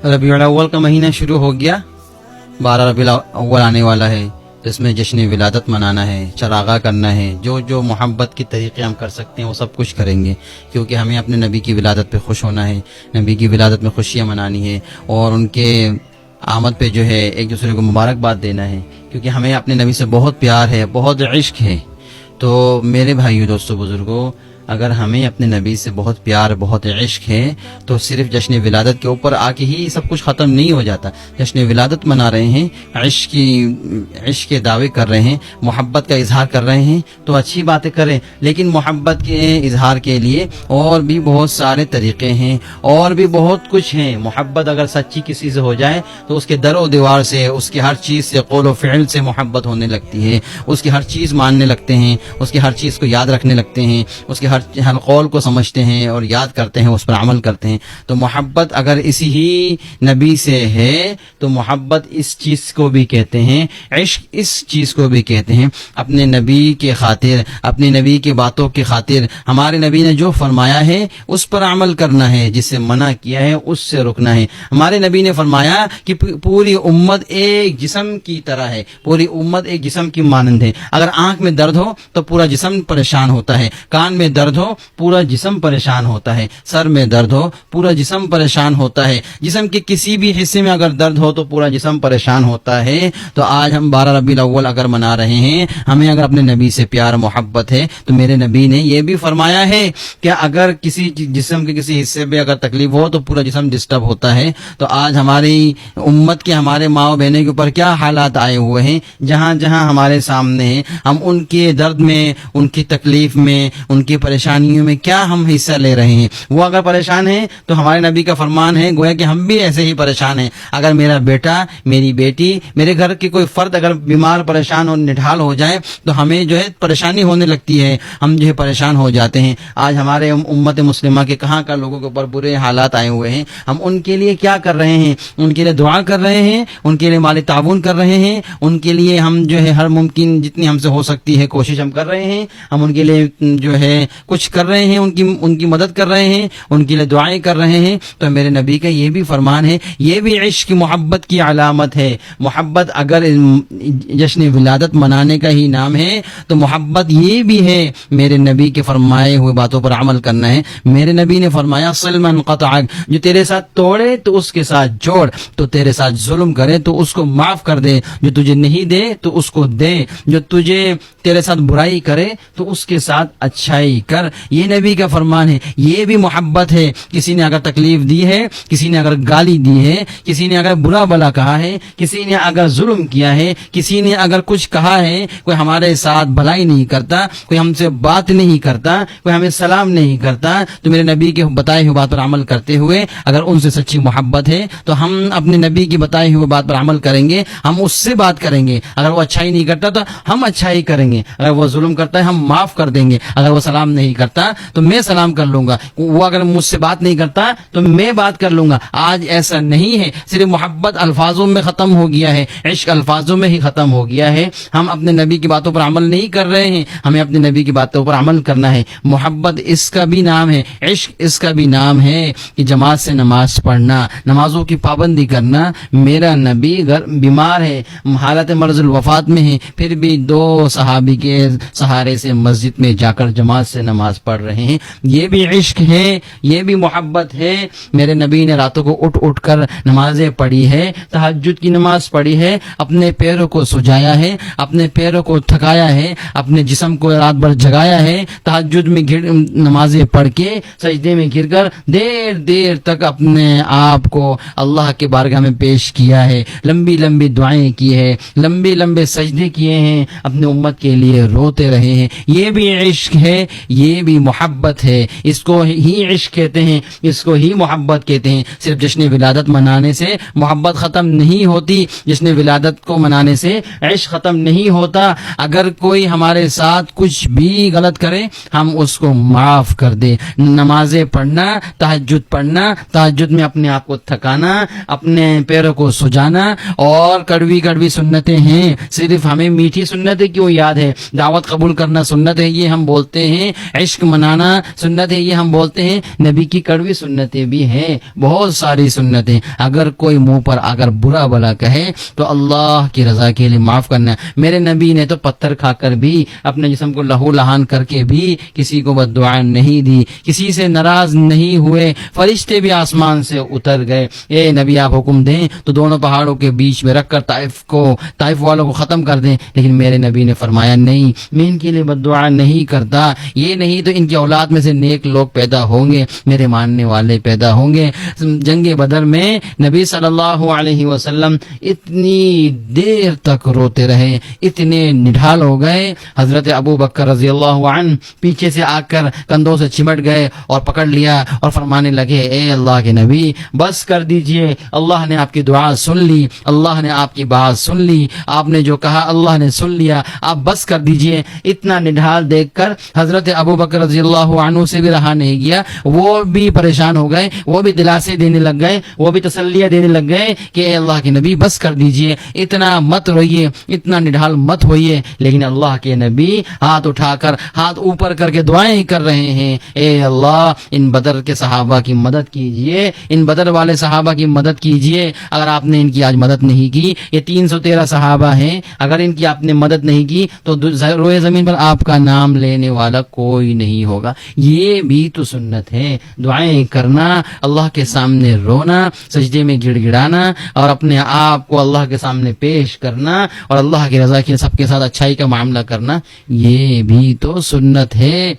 ربیع الاول کا مہینہ شروع ہو گیا، 12 ربیع الاول آنے والا ہے، جس میں جشن ولادت منانا ہے، چراغاں کرنا ہے، جو محبت کے طریقے ہم کر سکتے ہیں وہ سب کچھ کریں گے، کیونکہ ہمیں اپنے نبی کی ولادت پہ خوش ہونا ہے، نبی کی ولادت میں خوشیاں منانی ہے، اور ان کے آمد پہ جو ہے ایک دوسرے کو مبارکباد دینا ہے، کیونکہ ہمیں اپنے نبی سے بہت پیار ہے، بہت عشق ہے۔ تو میرے بھائیو، دوستو، بزرگوں، اگر ہمیں اپنے نبی سے بہت پیار، بہت عشق ہے، تو صرف جشن ولادت کے اوپر آ کے ہی سب کچھ ختم نہیں ہو جاتا۔ جشن ولادت منا رہے ہیں، عشق کے دعوے کر رہے ہیں، محبت کا اظہار کر رہے ہیں، تو اچھی باتیں کریں، لیکن محبت کے اظہار کے لیے اور بھی بہت سارے طریقے ہیں، اور بھی بہت کچھ ہیں۔ محبت اگر سچی کسی سے ہو جائے تو اس کے در و دیوار سے، اس کی ہر چیز سے، قول و فعل سے محبت ہونے لگتی ہے، اس کی ہر چیز ماننے لگتے ہیں، اس کی ہر چیز کو یاد رکھنے لگتے ہیں، اس کے ہر قول کو سمجھتے ہیں اور یاد کرتے ہیں، اس پر عمل کرتے ہیں۔ تو محبت اگر اسی ہی نبی سے ہے تو محبت اس چیز کو بھی کہتے ہیں، عشق اس چیز کو بھی کہتے ہیں۔ اپنے نبی کے خاطر، اپنے نبی کی باتوں کی خاطر، ہمارے نبی نے جو فرمایا ہے اس پر عمل کرنا ہے، جس سے منع کیا ہے اس سے رکنا ہے۔ ہمارے نبی نے فرمایا کہ پوری امت ایک جسم کی طرح ہے، پوری امت ایک جسم کی مانند ہے۔ اگر آنکھ میں درد ہو تو پورا جسم پریشان ہوتا ہے، کان میں درد ہو پورا جسم پریشان ہوتا ہے، سر میں درد ہو پورا جسم پریشان ہوتا ہے، جسم کے کسی بھی حصے میں اگر درد ہو تو پورا جسم پریشان ہوتا ہے۔ تو آج ہم 12 ربیع الاول اگر منا رہے ہیں، ہمیں اگر اپنے نبی سے پیار محبت ہے، تو میرے نبی نے یہ بھی فرمایا ہے کہ اگر کسی جسم کے کسی حصے میں اگر تکلیف ہو تو پورا جسم ڈسٹرب ہوتا ہے۔ تو آج ہماری امت کے، ہمارے ماں بہنوں کے اوپر کیا حالات آئے ہوئے ہیں، جہاں جہاں ہمارے سامنے ہیں، ہم ان کے درد میں، ان کی تکلیف میں، ان کی پریشانیوں میں کیا ہم حصہ لے رہے ہیں۔ وہ اگر پریشان ہیں تو ہمارے نبی کا فرمان ہے گویا کہ ہم بھی ایسے ہی پریشان ہیں۔ اگر میرا بیٹا، میری بیٹی، میرے گھر کے کوئی فرد اگر بیمار، پریشان اور نڈھال ہو جائے تو ہمیں جو ہے پریشانی ہونے لگتی ہے، ہم جو ہے پریشان ہو جاتے ہیں۔ آج ہمارے امت مسلمہ کے کہاں کا لوگوں کے اوپر برے حالات آئے ہوئے ہیں، ہم ان کے لیے کیا کر رہے ہیں؟ ان کے لیے دعا کر رہے ہیں، ان کے لیے مالی تعاون کر رہے ہیں، ان کے لیے ہم جو ہے ہر ممکن جتنی ہم سے ہو سکتی ہے کوشش ہم کر رہے ہیں، ہم ان کے لیے جو ہے کچھ کر رہے ہیں، ان کی مدد کر رہے ہیں، ان کے لیے دعائیں کر رہے ہیں۔ تو میرے نبی کا یہ بھی فرمان ہے، یہ بھی عشق محبت کی علامت ہے۔ محبت اگر جشن ولادت منانے کا ہی نام ہے تو محبت یہ بھی ہے میرے نبی کے فرمائے ہوئے باتوں پر عمل کرنا ہے۔ میرے نبی نے فرمایا صل من قطعک، جو تیرے ساتھ توڑے تو اس کے ساتھ جوڑ، تو تیرے ساتھ ظلم کرے تو اس کو معاف کر دے، جو تجھے نہیں دے تو اس کو دے، جو تجھے تیرے ساتھ برائی کرے تو اس کے ساتھ اچھائی کر۔ یہ نبی کا فرمان ہے، یہ بھی محبت ہے۔ کسی نے اگر تکلیف دی ہے، کسی نے اگر گالی دی ہے، کسی نے اگر برا بلا کہا ہے، کسی نے اگر ظلم کیا ہے، کسی نے اگر کچھ کہا ہے، کوئی ہمارے ساتھ بھلائی نہیں کرتا، کوئی ہم سے بات نہیں کرتا، کوئی ہمیں سلام نہیں کرتا، تو میرے نبی کے بتائے ہوئے بات پر عمل کرتے ہوئے اگر ان سے سچی محبت ہے تو ہم اپنے نبی کی بتائے ہوئے بات پر عمل کریں گے، ہم اس سے بات کریں گے۔ اگر وہ اچھائی نہیں کرتا تو ہم اچھائی کریں گے، اگر وہ ظلم کرتا ہے ہم معاف کر دیں گے، اگر وہ سلام نہیں کرتا تو میں سلام کر لوں گا، وہ اگر مجھ سے بات نہیں کرتا تو میں بات کر لوں گا۔ آج ایسا نہیں ہے، صرف محبت الفاظوں میں ختم ہو گیا ہے، عشق الفاظوں میں ہی ختم ہو گیا ہے۔ ہم اپنے نبی کی باتوں پر عمل نہیں کر رہے ہیں، ہمیں اپنے نبی کی باتوں پر عمل کرنا ہے۔ محبت اس کا بھی نام ہے، عشق اس کا بھی نام ہے کہ جماعت سے نماز پڑھنا، نمازوں کی پابندی کرنا۔ میرا نبی بیمار ہے، حالت مرض الوفات میں ہے، پھر بھی 2 صحابی کے سہارے سے مسجد میں جا کر جماعت سے نماز پڑھ رہے ہیں۔ یہ بھی عشق ہے، یہ بھی محبت ہے۔ میرے نبی نے راتوں کو اٹھ کر نمازیں پڑھی ہے، تہجد کی نماز پڑھی ہے، اپنے پیروں کو سجایا ہے، اپنے پیروں کو تھکایا ہے، اپنے جسم کو رات بھر جگایا ہے، تہجد میں نمازیں پڑھ کے سجدے میں گر کر دیر دیر تک اپنے آپ کو اللہ کے بارگاہ میں پیش کیا ہے، لمبی لمبی دعائیں کی ہے، لمبے لمبے سجدے کیے ہیں، اپنے امت کے لیے روتے رہے ہیں۔ یہ بھی عشق ہے، یہ بھی محبت ہے۔ اس کو ہی عشق کہتے ہیں، اس کو ہی محبت کہتے ہیں۔ صرف جشن ولادت منانے سے محبت ختم نہیں ہوتی، جشن ولادت کو منانے سے عشق ختم نہیں ہوتا۔ اگر کوئی ہمارے ساتھ کچھ بھی غلط کرے ہم اس کو معاف کر دے۔ نمازیں پڑھنا، تہجد میں اپنے آپ کو تھکانا، اپنے پیروں کو سجانا، اور کڑوی کڑوی سنتیں ہیں، صرف ہمیں میٹھی سنتیں کیوں یاد ہے؟ دعوت قبول کرنا سنت ہے، یہ ہم بولتے ہیں، عشق منانا سنت ہے، یہ ہم بولتے ہیں، نبی کی کڑوی سنتیں بھی ہیں، بہت ساری سنتیں. اگر کوئی منہ پر اگر برا بلا کہے تو اللہ کی رضا کے لیے معاف کرنا. میرے نبی نے تو پتھر کھا کر بھی، اپنے جسم کو لہو لہان کر کے بھی کسی کو بد دعا نہیں دی، کسی سے ناراض نہیں ہوئے. فرشتے بھی آسمان سے اتر گئے، اے نبی آپ حکم دیں تو دونوں پہاڑوں کے بیچ میں رکھ کر طائف والوں کو ختم کر دیں. لیکن میرے نبی نے فرمایا نہیں، میں ان کے لیے بد دعا نہیں کرتا. یہ نہیں تو ان کی اولاد میں سے نیک لوگ پیدا ہوں گے، میرے ماننے والے پیدا ہوں گے. جنگ بدر میں نبی صلی اللہ علیہ وسلم اتنی دیر تک روتے رہے، اتنے نڈھال ہو گئے. حضرت ابو بکر رضی اللہ عنہ پیچھے سے آ کر کندھوں سے چمٹ گئے اور پکڑ لیا اور فرمانے لگے، اے اللہ کے نبی بس کر دیجئے، اللہ نے آپ کی دعا سن لی، اللہ نے آپ کی بات سن لی، آپ نے جو کہا اللہ نے سن لیا، آپ بس کر دیجئے. اتنا نڈھال دیکھ کر حضرت ابو بکر رضی اللہ عنہ سے بھی رہا نہیں گیا، وہ بھی پریشان ہو گئے، وہ بھی دلاسے دینے لگ گئے، وہ بھی تسلیاں دینے لگ گئے کہ اے اللہ کے نبی بس کر دیجئے، اتنا مت روئیے، اتنا نڈھال مت ہوئیے. لیکن اللہ کے نبی ہاتھ اٹھا کر، ہاتھ اوپر کر کے دعائیں کر رہے ہیں، اے اللہ ان بدر کے صحابہ کی مدد کیجئے، ان بدر والے صحابہ کی مدد کیجئے. اگر آپ نے ان کی آج مدد نہیں کی، یہ 313 صحابہ ہیں، اگر ان کی آپ نے مدد نہیں کی تو روئے زمین پر آپ کا نام لینے والا کوئی نہیں ہوگا. یہ بھی تو سنت ہے، دعائیں کرنا، اللہ کے سامنے رونا، سجدے میں گڑ گڑانا اور اپنے آپ کو اللہ کے سامنے پیش کرنا اور اللہ کی رضا کے سب کے ساتھ اچھائی کا معاملہ کرنا، یہ بھی تو سنت ہے.